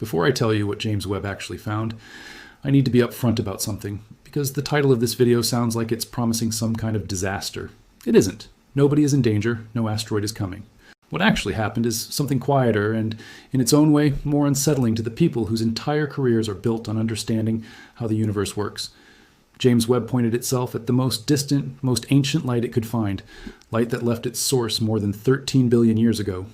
Before I tell you what James Webb actually found, I need to be upfront about something, because the title of this video sounds like it's promising some kind of disaster. It isn't. Nobody is in danger, no asteroid is coming. What actually happened is something quieter and, in its own way, more unsettling to the people whose entire careers are built on understanding how the universe works. James Webb pointed itself at the most distant, most ancient light it could find, light that left its source more than 13 billion years ago.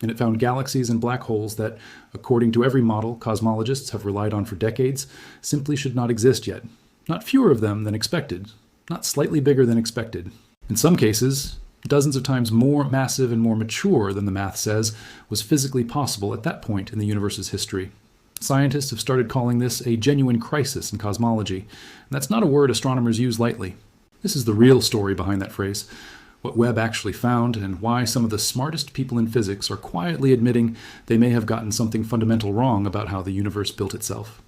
And it found galaxies and black holes that, according to every model cosmologists have relied on for decades, simply should not exist yet. Not fewer of them than expected, not slightly bigger than expected. In some cases, dozens of times more massive and more mature than the math says was physically possible at that point in the universe's history. Scientists have started calling this a genuine crisis in cosmology, and that's not a word astronomers use lightly. This is the real story behind that phrase, what Webb actually found, and why some of the smartest people in physics are quietly admitting they may have gotten something fundamental wrong about how the universe built itself.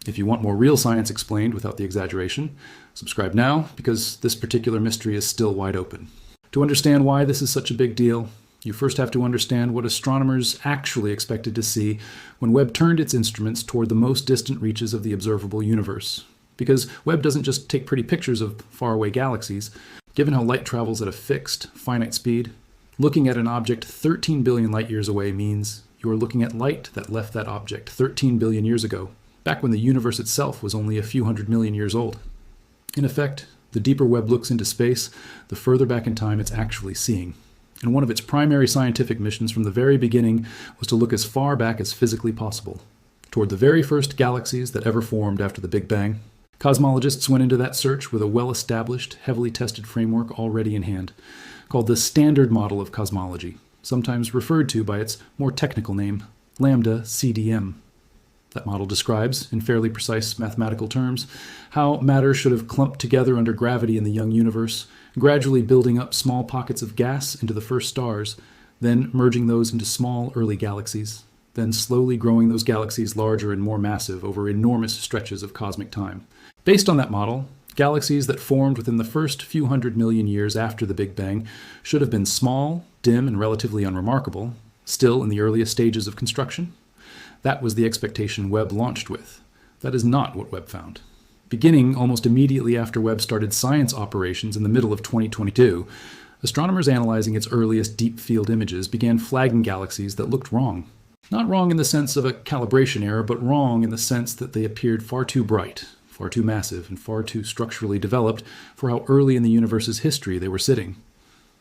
If you want more real science explained without the exaggeration, subscribe now, because this particular mystery is still wide open. To understand why this is such a big deal, you first have to understand what astronomers actually expected to see when Webb turned its instruments toward the most distant reaches of the observable universe. Because Webb doesn't just take pretty pictures of faraway galaxies. Given how light travels at a fixed, finite speed, looking at an object 13 billion light years away means you are looking at light that left that object 13 billion years ago, back when the universe itself was only a few hundred million years old. In effect, the deeper Webb looks into space, the further back in time it's actually seeing. And one of its primary scientific missions from the very beginning was to look as far back as physically possible, toward the very first galaxies that ever formed after the Big Bang. Cosmologists went into that search with a well-established, heavily tested framework already in hand, called the Standard Model of Cosmology, sometimes referred to by its more technical name, Lambda CDM. That model describes, in fairly precise mathematical terms, how matter should have clumped together under gravity in the young universe, gradually building up small pockets of gas into the first stars, then merging those into small early galaxies, then slowly growing those galaxies larger and more massive over enormous stretches of cosmic time. Based on that model, galaxies that formed within the first few hundred million years after the Big Bang should have been small, dim, and relatively unremarkable, still in the earliest stages of construction. That was the expectation Webb launched with. That is not what Webb found. Beginning almost immediately after Webb started science operations in the middle of 2022, astronomers analyzing its earliest deep field images began flagging galaxies that looked wrong. Not wrong in the sense of a calibration error, but wrong in the sense that they appeared far too bright, far too massive, and far too structurally developed for how early in the universe's history they were sitting.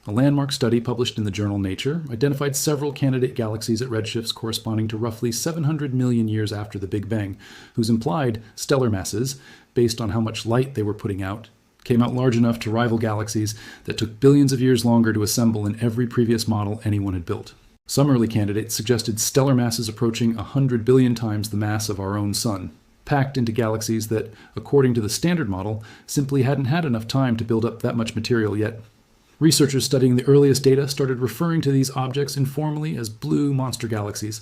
A landmark study published in the journal Nature identified several candidate galaxies at redshifts corresponding to roughly 700 million years after the Big Bang, whose implied stellar masses, based on how much light they were putting out, came out large enough to rival galaxies that took billions of years longer to assemble in every previous model anyone had built. Some early candidates suggested stellar masses approaching 100 billion times the mass of our own sun, packed into galaxies that, according to the Standard Model, simply hadn't had enough time to build up that much material yet. Researchers studying the earliest data started referring to these objects informally as blue monster galaxies,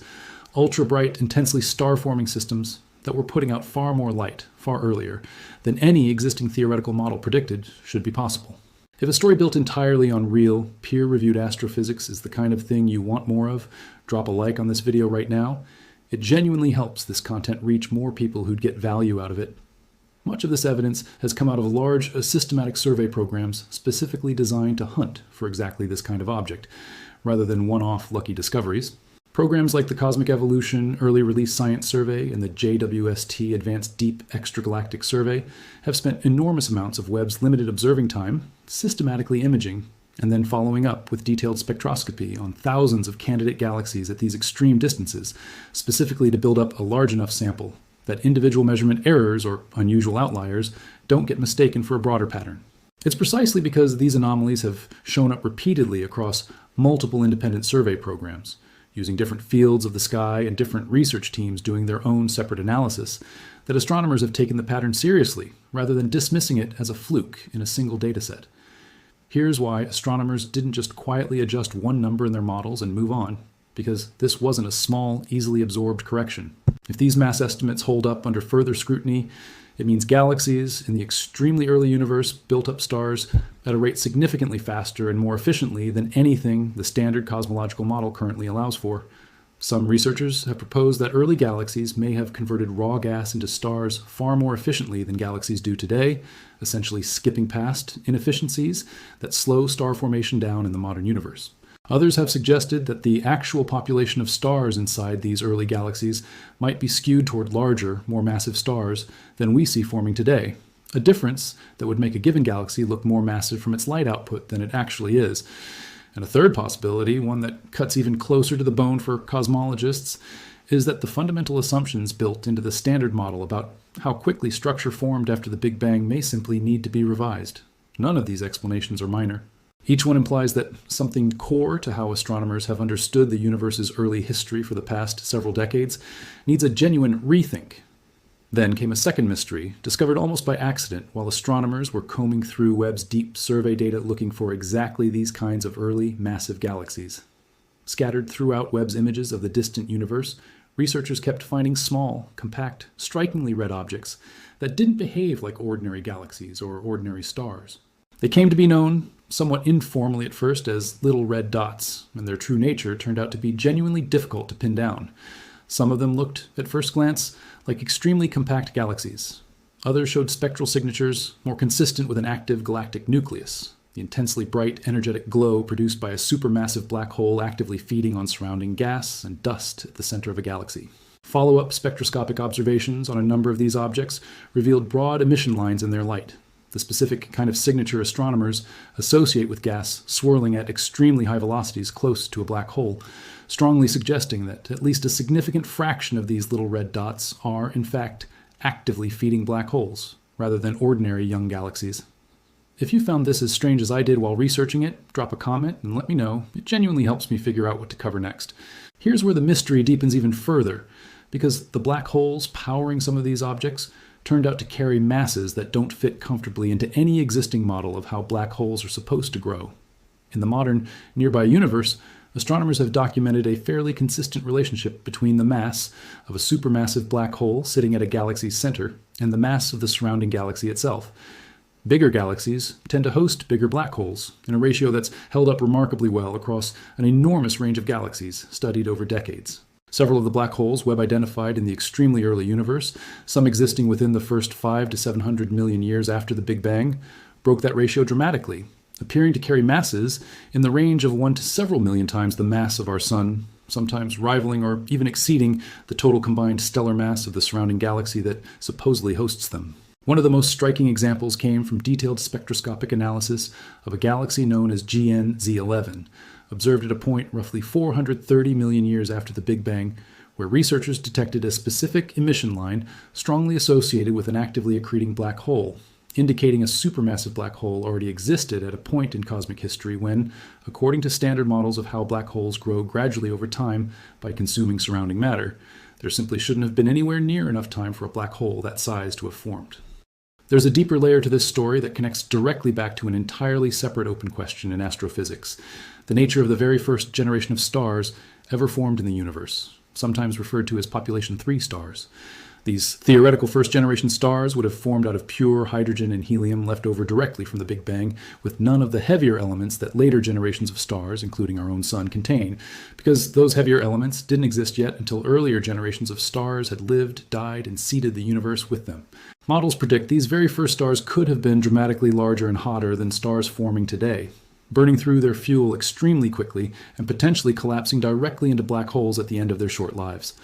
ultra-bright, intensely star-forming systems that were putting out far more light, far earlier, than any existing theoretical model predicted should be possible. If a story built entirely on real, peer-reviewed astrophysics is the kind of thing you want more of, drop a like on this video right now. It genuinely helps this content reach more people who'd get value out of it. Much of this evidence has come out of large, systematic survey programs specifically designed to hunt for exactly this kind of object, rather than one-off lucky discoveries. Programs like the Cosmic Evolution Early Release Science Survey and the JWST Advanced Deep Extragalactic Survey have spent enormous amounts of Webb's limited observing time systematically imaging and then following up with detailed spectroscopy on thousands of candidate galaxies at these extreme distances, specifically to build up a large enough sample that individual measurement errors or unusual outliers don't get mistaken for a broader pattern. It's precisely because these anomalies have shown up repeatedly across multiple independent survey programs, using different fields of the sky and different research teams doing their own separate analysis, that astronomers have taken the pattern seriously, rather than dismissing it as a fluke in a single dataset. Here's why astronomers didn't just quietly adjust one number in their models and move on, because this wasn't a small, easily absorbed correction. If these mass estimates hold up under further scrutiny, it means galaxies in the extremely early universe built up stars at a rate significantly faster and more efficiently than anything the standard cosmological model currently allows for. Some researchers have proposed that early galaxies may have converted raw gas into stars far more efficiently than galaxies do today, essentially skipping past inefficiencies that slow star formation down in the modern universe. Others have suggested that the actual population of stars inside these early galaxies might be skewed toward larger, more massive stars than we see forming today, a difference that would make a given galaxy look more massive from its light output than it actually is. And a third possibility, one that cuts even closer to the bone for cosmologists, is that the fundamental assumptions built into the Standard Model about how quickly structure formed after the Big Bang may simply need to be revised. None of these explanations are minor. Each one implies that something core to how astronomers have understood the universe's early history for the past several decades needs a genuine rethink. Then came a second mystery, discovered almost by accident while astronomers were combing through Webb's deep survey data looking for exactly these kinds of early, massive galaxies. Scattered throughout Webb's images of the distant universe, researchers kept finding small, compact, strikingly red objects that didn't behave like ordinary galaxies or ordinary stars. They came to be known, somewhat informally at first, as little red dots, and their true nature turned out to be genuinely difficult to pin down. Some of them looked, at first glance, like extremely compact galaxies. Others showed spectral signatures more consistent with an active galactic nucleus, the intensely bright, energetic glow produced by a supermassive black hole actively feeding on surrounding gas and dust at the center of a galaxy. Follow-up spectroscopic observations on a number of these objects revealed broad emission lines in their light, the specific kind of signature astronomers associate with gas swirling at extremely high velocities close to a black hole, strongly suggesting that at least a significant fraction of these little red dots are, in fact, actively feeding black holes, rather than ordinary young galaxies. If you found this as strange as I did while researching it, drop a comment and let me know. It genuinely helps me figure out what to cover next. Here's where the mystery deepens even further, because the black holes powering some of these objects turned out to carry masses that don't fit comfortably into any existing model of how black holes are supposed to grow. In the modern nearby universe, astronomers have documented a fairly consistent relationship between the mass of a supermassive black hole sitting at a galaxy's center and the mass of the surrounding galaxy itself. Bigger galaxies tend to host bigger black holes, in a ratio that's held up remarkably well across an enormous range of galaxies studied over decades. Several of the black holes Webb identified in the extremely early universe, some existing within the first 5 to 700 million years after the Big Bang, broke that ratio dramatically, appearing to carry masses in the range of 1 to several million times the mass of our Sun, sometimes rivaling or even exceeding the total combined stellar mass of the surrounding galaxy that supposedly hosts them. One of the most striking examples came from detailed spectroscopic analysis of a galaxy known as GN-Z11, observed at a point roughly 430 million years after the Big Bang, where researchers detected a specific emission line strongly associated with an actively accreting black hole, indicating a supermassive black hole already existed at a point in cosmic history when, according to standard models of how black holes grow gradually over time by consuming surrounding matter, there simply shouldn't have been anywhere near enough time for a black hole that size to have formed. There's a deeper layer to this story that connects directly back to an entirely separate open question in astrophysics: the nature of the very first generation of stars ever formed in the universe, sometimes referred to as population 3 stars. These theoretical first-generation stars would have formed out of pure hydrogen and helium left over directly from the Big Bang, with none of the heavier elements that later generations of stars, including our own Sun, contain, because those heavier elements didn't exist yet until earlier generations of stars had lived, died, and seeded the universe with them. Models predict these very first stars could have been dramatically larger and hotter than stars forming today, burning through their fuel extremely quickly and potentially collapsing directly into black holes at the end of their short lives.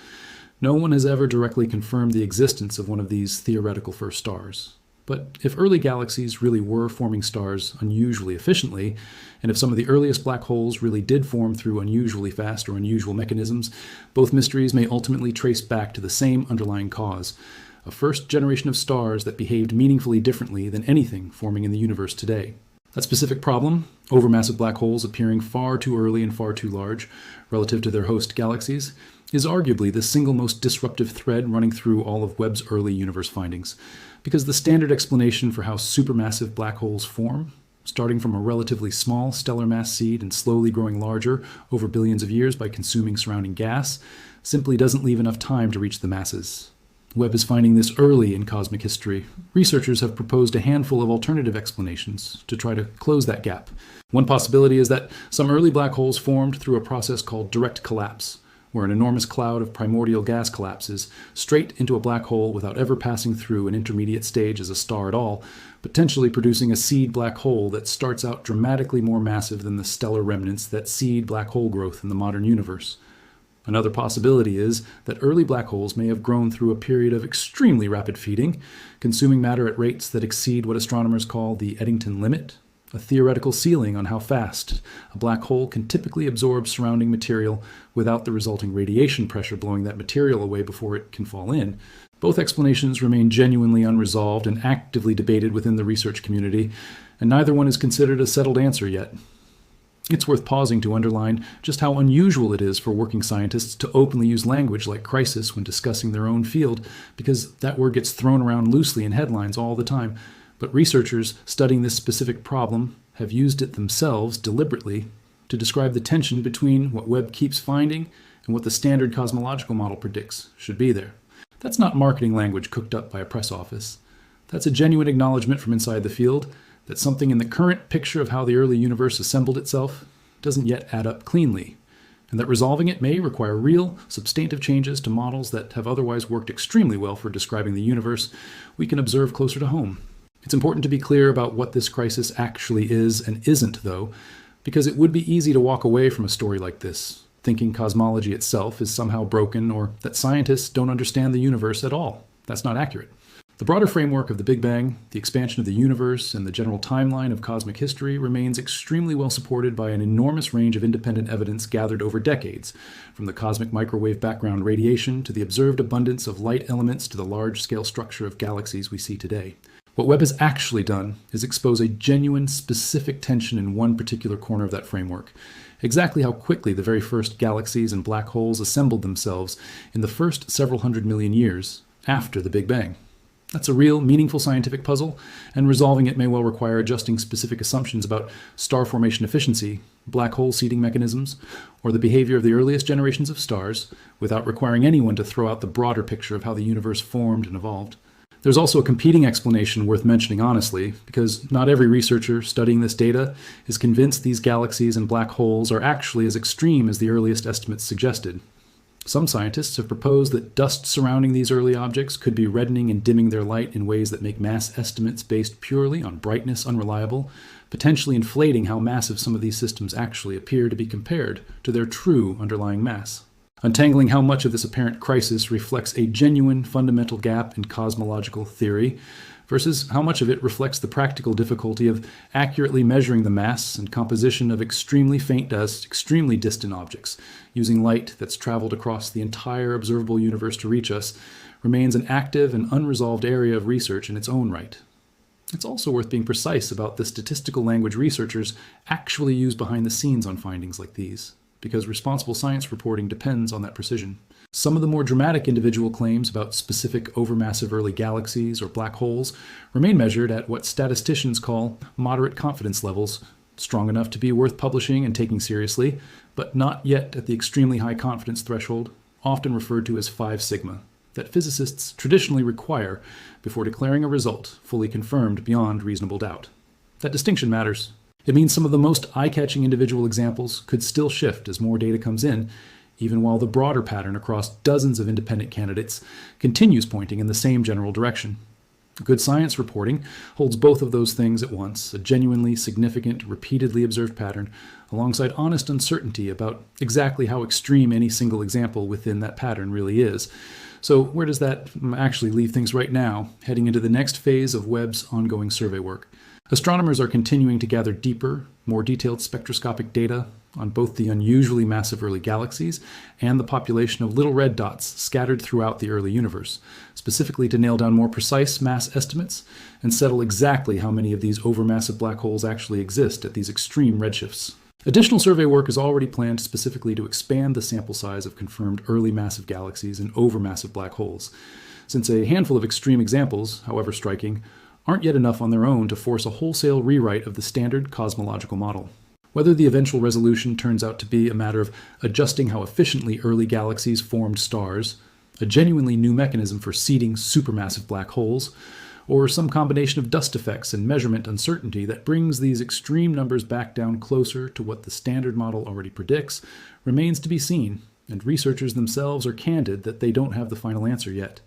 No one has ever directly confirmed the existence of one of these theoretical first stars. But if early galaxies really were forming stars unusually efficiently, and if some of the earliest black holes really did form through unusually fast or unusual mechanisms, both mysteries may ultimately trace back to the same underlying cause: a first generation of stars that behaved meaningfully differently than anything forming in the universe today. That specific problem, overmassive black holes appearing far too early and far too large relative to their host galaxies, is arguably the single most disruptive thread running through all of Webb's early universe findings, because the standard explanation for how supermassive black holes form, starting from a relatively small stellar mass seed and slowly growing larger over billions of years by consuming surrounding gas, simply doesn't leave enough time to reach the masses. Webb is finding this early in cosmic history. Researchers have proposed a handful of alternative explanations to try to close that gap. One possibility is that some early black holes formed through a process called direct collapse, where an enormous cloud of primordial gas collapses straight into a black hole without ever passing through an intermediate stage as a star at all, potentially producing a seed black hole that starts out dramatically more massive than the stellar remnants that seed black hole growth in the modern universe. Another possibility is that early black holes may have grown through a period of extremely rapid feeding, consuming matter at rates that exceed what astronomers call the Eddington limit, a theoretical ceiling on how fast a black hole can typically absorb surrounding material without the resulting radiation pressure blowing that material away before it can fall in. Both explanations remain genuinely unresolved and actively debated within the research community, and neither one is considered a settled answer yet. It's worth pausing to underline just how unusual it is for working scientists to openly use language like crisis when discussing their own field, because that word gets thrown around loosely in headlines all the time. But researchers studying this specific problem have used it themselves deliberately to describe the tension between what Webb keeps finding and what the standard cosmological model predicts should be there. That's not marketing language cooked up by a press office. That's a genuine acknowledgement from inside the field that something in the current picture of how the early universe assembled itself doesn't yet add up cleanly, and that resolving it may require real, substantive changes to models that have otherwise worked extremely well for describing the universe we can observe closer to home. It's important to be clear about what this crisis actually is and isn't, though, because it would be easy to walk away from a story like this, thinking cosmology itself is somehow broken or that scientists don't understand the universe at all. That's not accurate. The broader framework of the Big Bang, the expansion of the universe, and the general timeline of cosmic history remains extremely well supported by an enormous range of independent evidence gathered over decades, from the cosmic microwave background radiation to the observed abundance of light elements to the large-scale structure of galaxies we see today. What Webb has actually done is expose a genuine, specific tension in one particular corner of that framework, exactly how quickly the very first galaxies and black holes assembled themselves in the first several hundred million years after the Big Bang. That's a real, meaningful scientific puzzle, and resolving it may well require adjusting specific assumptions about star formation efficiency, black hole seeding mechanisms, or the behavior of the earliest generations of stars, without requiring anyone to throw out the broader picture of how the universe formed and evolved. There's also a competing explanation worth mentioning honestly, because not every researcher studying this data is convinced these galaxies and black holes are actually as extreme as the earliest estimates suggested. Some scientists have proposed that dust surrounding these early objects could be reddening and dimming their light in ways that make mass estimates based purely on brightness unreliable, potentially inflating how massive some of these systems actually appear to be compared to their true underlying mass. Untangling how much of this apparent crisis reflects a genuine fundamental gap in cosmological theory versus how much of it reflects the practical difficulty of accurately measuring the mass and composition of extremely faint dust, extremely distant objects, using light that's traveled across the entire observable universe to reach us, remains an active and unresolved area of research in its own right. It's also worth being precise about the statistical language researchers actually use behind the scenes on findings like these, because responsible science reporting depends on that precision. Some of the more dramatic individual claims about specific overmassive early galaxies or black holes remain measured at what statisticians call moderate confidence levels, strong enough to be worth publishing and taking seriously, but not yet at the extremely high confidence threshold, often referred to as 5 sigma, that physicists traditionally require before declaring a result fully confirmed beyond reasonable doubt. That distinction matters. It means some of the most eye-catching individual examples could still shift as more data comes in, even while the broader pattern across dozens of independent candidates continues pointing in the same general direction. Good science reporting holds both of those things at once, a genuinely significant, repeatedly observed pattern, alongside honest uncertainty about exactly how extreme any single example within that pattern really is. So where does that actually leave things right now, heading into the next phase of Webb's ongoing survey work? Astronomers are continuing to gather deeper, more detailed spectroscopic data on both the unusually massive early galaxies and the population of little red dots scattered throughout the early universe, specifically to nail down more precise mass estimates and settle exactly how many of these overmassive black holes actually exist at these extreme redshifts. Additional survey work is already planned specifically to expand the sample size of confirmed early massive galaxies and overmassive black holes, since a handful of extreme examples, however striking, aren't yet enough on their own to force a wholesale rewrite of the standard cosmological model. Whether the eventual resolution turns out to be a matter of adjusting how efficiently early galaxies formed stars, a genuinely new mechanism for seeding supermassive black holes, or some combination of dust effects and measurement uncertainty that brings these extreme numbers back down closer to what the standard model already predicts, remains to be seen. and researchers themselves are candid that they don't have the final answer yet.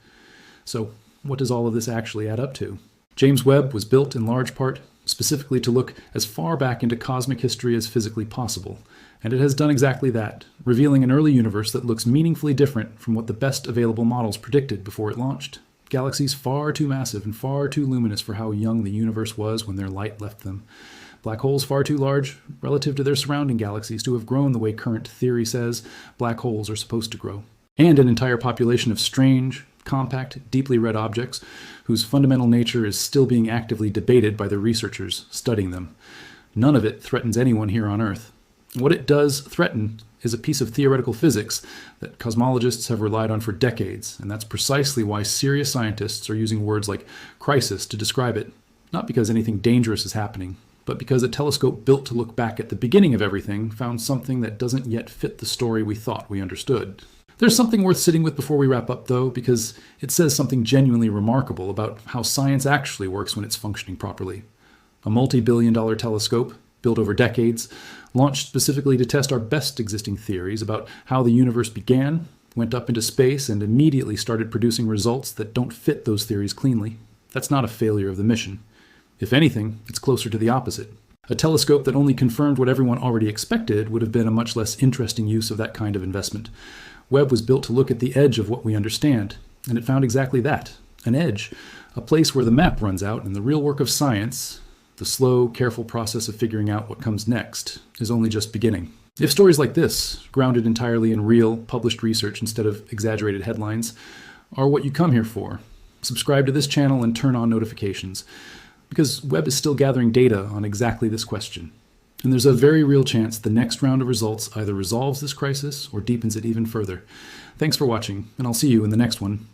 So, what does all of this actually add up to? James Webb was built in large part specifically to look as far back into cosmic history as physically possible, and it has done exactly that, revealing an early universe that looks meaningfully different from what the best available models predicted before it launched. Galaxies far too massive and far too luminous for how young the universe was when their light left them. Black holes far too large relative to their surrounding galaxies to have grown the way current theory says black holes are supposed to grow. And an entire population of strange, compact, deeply red objects whose fundamental nature is still being actively debated by the researchers studying them. None of it threatens anyone here on Earth. What it does threaten is a piece of theoretical physics that cosmologists have relied on for decades, and that's precisely why serious scientists are using words like crisis to describe it, not because anything dangerous is happening, but because a telescope built to look back at the beginning of everything found something that doesn't yet fit the story we thought we understood. There's something worth sitting with before we wrap up, though, because it says something genuinely remarkable about how science actually works when it's functioning properly. A multi-billion-dollar telescope, built over decades, launched specifically to test our best existing theories about how the universe began, went up into space, and immediately started producing results that don't fit those theories cleanly. That's not a failure of the mission. If anything, it's closer to the opposite. A telescope that only confirmed what everyone already expected would have been a much less interesting use of that kind of investment. Webb was built to look at the edge of what we understand, and it found exactly that, an edge, a place where the map runs out and the real work of science, the slow, careful process of figuring out what comes next, is only just beginning. If stories like this, grounded entirely in real, published research instead of exaggerated headlines, are what you come here for, subscribe to this channel and turn on notifications, because Webb is still gathering data on exactly this question. And there's a very real chance the next round of results either resolves this crisis or deepens it even further. Thanks for watching, and I'll see you in the next one.